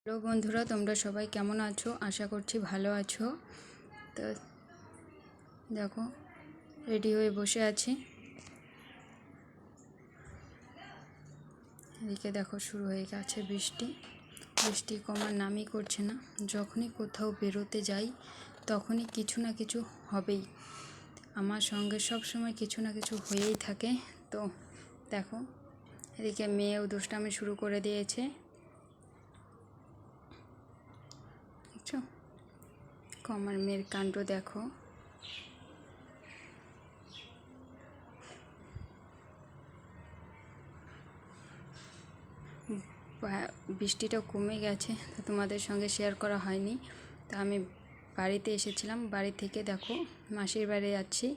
Hello বন্ধুরা, তোমরা সবাই কেমন আছো? আশা করছি ভালো আছো। তো দেখো, রেডি হয়ে বসে আছি। এদিকে দেখো শুরু হয়ে গেছে বৃষ্টি। বৃষ্টি কমার নামই করছে না। যখনই কোথাও বেরোতে যাই তখনই কিছু না কিছু হবেই। আমার সঙ্গে সব সময় কিছু না কিছু হয়েই থাকে। তো দেখো, এদিকে মেয়েও দুষ্টামি শুরু করে দিয়েছে। দেখছো, আমার মেয়ের কাণ্ড দেখো। বৃষ্টিটা কমে গেছে, তো তোমাদের সঙ্গে শেয়ার করা হয়নি। তো আমি বাড়িতে এসেছিলাম, বাড়ি থেকে দেখো মাসির বাড়ি যাচ্ছি।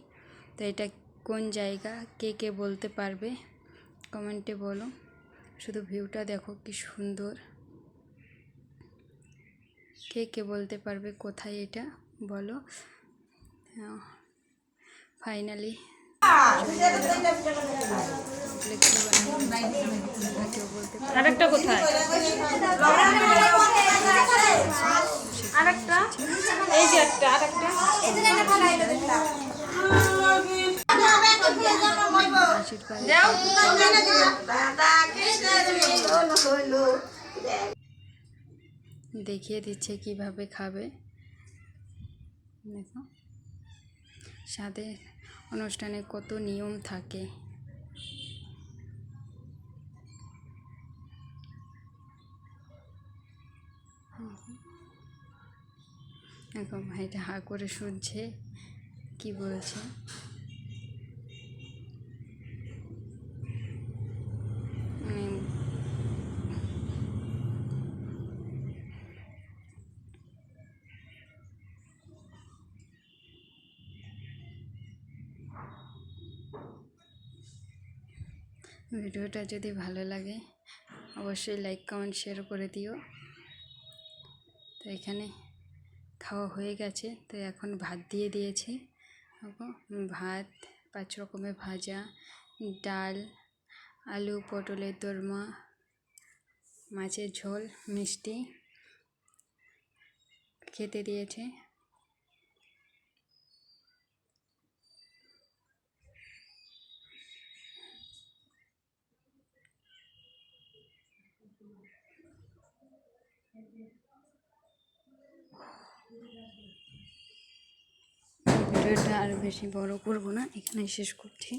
তো এটা কোন জায়গা কে কে বলতে পারবে কমেন্টে বলো। শুধু ভিউটা দেখো কি সুন্দর, কে কে বলতে পারবে কোথায় এটা বলো। ফাইনালি আরেকটা কোথায়? আরেকটা এই যে একটা আরেকটা দেখিয়ে দিচ্ছে কিভাবে খাবে। দেখো, সাথে অনুষ্ঠানে কত নিয়ম থাকে। দেখো ভাইটা হা করে শুনছে কি বলছে। ভিডিওটা যদি ভালো লাগে অবশ্যই লাইক কমেন্ট শেয়ার করে দিও। তো এখানে খাওয়া হয়ে গেছে, তো এখন ভাত দিয়ে দিয়েছে। ভাত, 5 রকমের ভাজা, ডাল, আলু পটলের দোরমা, মাছের ঝোল, মিষ্টি খেতে দিয়েছে। ভিডিওটা আর বেশি বড় করব না, এখানে শেষ করছি।